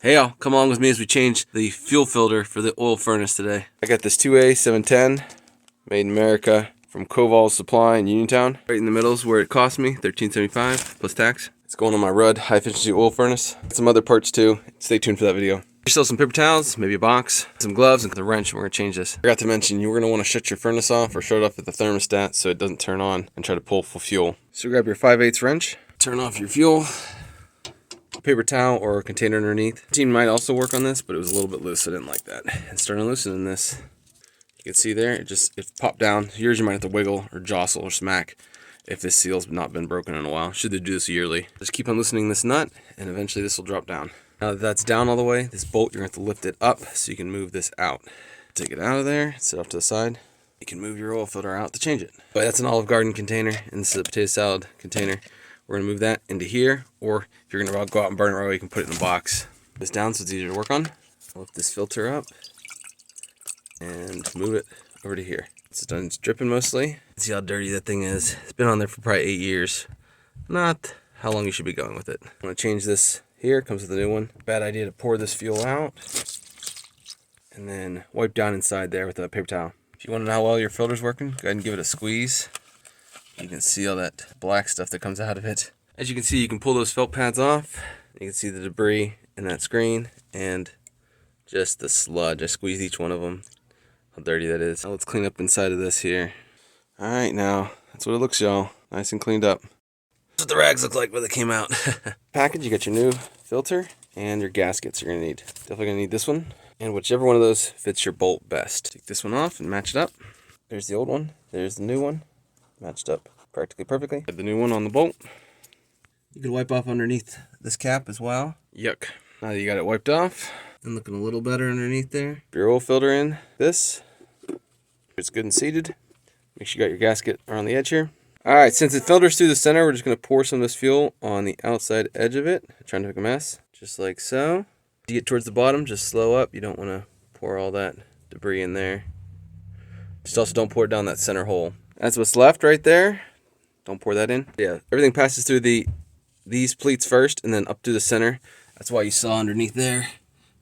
Hey y'all, come along with me as we change the fuel filter for the oil furnace today. I got this 2A 710, made in America, from Koval Supply in Uniontown. Right in the middle is where it cost me, $13.75 plus tax. It's going on my Rudd high efficiency oil furnace. Some other parts too. Stay tuned for that video. There's still some paper towels, maybe a box, some gloves, and the wrench. We're gonna change this. I forgot to mention, you're gonna want to shut your furnace off or shut it off at the thermostat so it doesn't turn on and try to pull full fuel. So grab your 5/8 wrench, turn off your fuel, paper towel or a container underneath. The team might also work on this, but it was a little bit loose, so I didn't like that. And starting loosening this, you can see there, it popped down. Yours you might have to wiggle or jostle or smack if this seal's not been broken in a while. Should they do this yearly? Just keep on loosening this nut, and eventually this will drop down. Now that that's down all the way, this bolt, you're going to have to lift it up so you can move this out. Take it out of there, sit off to the side. You can move your oil filter out to change it. But that's an Olive Garden container, and this is a potato salad container. We're going to move that into here, or if you're going to go out and burn it right away, you can put it in a box. This down so it's easier to work on. Lift this filter up and move it over to here. It's done, it's dripping mostly. See how dirty that thing is. It's been on there for probably 8 years. Not how long you should be going with it. I'm going to change this here, comes with a new one. Bad idea to pour this fuel out and then wipe down inside there with a paper towel. If you want to know how well your filter's working, go ahead and give it a squeeze. You can see all that black stuff that comes out of it. As you can see, you can pull those felt pads off. You can see the debris in that screen and just the sludge. I squeezed each one of them. How dirty that is. Now let's clean up inside of this here. All right, now that's what it looks, y'all. Nice and cleaned up. That's what the rags look like when they came out. Package, you got your new filter and your gaskets you're gonna need. Definitely gonna need this one, and whichever one of those fits your bolt best. Take this one off and match it up. There's the old one, there's the new one. Matched up practically perfectly. Got the new one on the bolt. You can wipe off underneath this cap as well. Yuck. Now that you got it wiped off and looking a little better underneath there. Put your oil filter in this. It's good and seated. Make sure you got your gasket around the edge here. All right, since it filters through the center, we're just gonna pour some of this fuel on the outside edge of it. Trying to make a mess, just like so. To get towards the bottom, just slow up. You don't wanna pour all that debris in there. Just also don't pour it down that center hole. That's what's left right there. Don't pour that in. Yeah, everything passes through these pleats first and then up through the center. That's why you saw underneath there,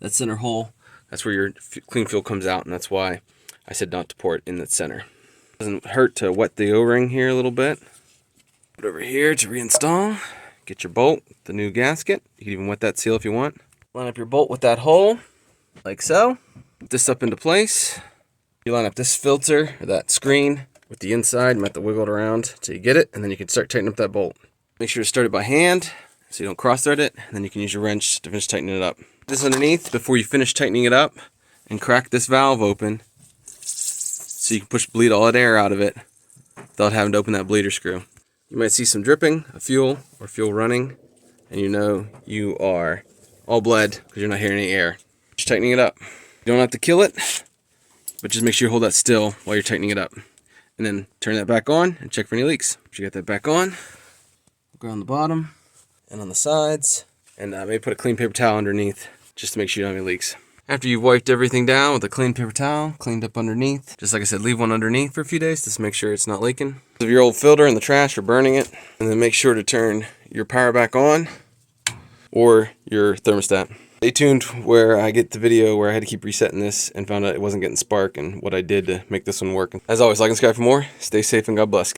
that center hole. That's where your clean fuel comes out, and that's why I said not to pour it in the center. Doesn't hurt to wet the O-ring here a little bit. Put it over here to reinstall. Get your bolt, the new gasket. You can even wet that seal if you want. Line up your bolt with that hole, like so. Put this up into place. You line up this filter, or that screen, with the inside. You might have to wiggle it around till you get it, and then you can start tightening up that bolt. Make sure to start it by hand so you don't cross thread it, and then you can use your wrench to finish tightening it up. This underneath before you finish tightening it up, and crack this valve open so you can bleed all that air out of it without having to open that bleeder screw. You might see some dripping of fuel or fuel running, and you know you are all bled because you're not hearing any air. Just tightening it up. You don't have to kill it, but just make sure you hold that still while you're tightening it up. And then turn that back on and check for any leaks. Once you got that back on, go on the bottom and on the sides, and maybe put a clean paper towel underneath just to make sure you don't have any leaks. After you've wiped everything down with a clean paper towel, cleaned up underneath, just like I said, leave one underneath for a few days just to make sure it's not leaking. If your old filter in the trash or burning it, and then make sure to turn your power back on or your thermostat. Stay tuned where I get the video where I had to keep resetting this and found out it wasn't getting spark and what I did to make this one work. As always, like and subscribe for more. Stay safe and God bless.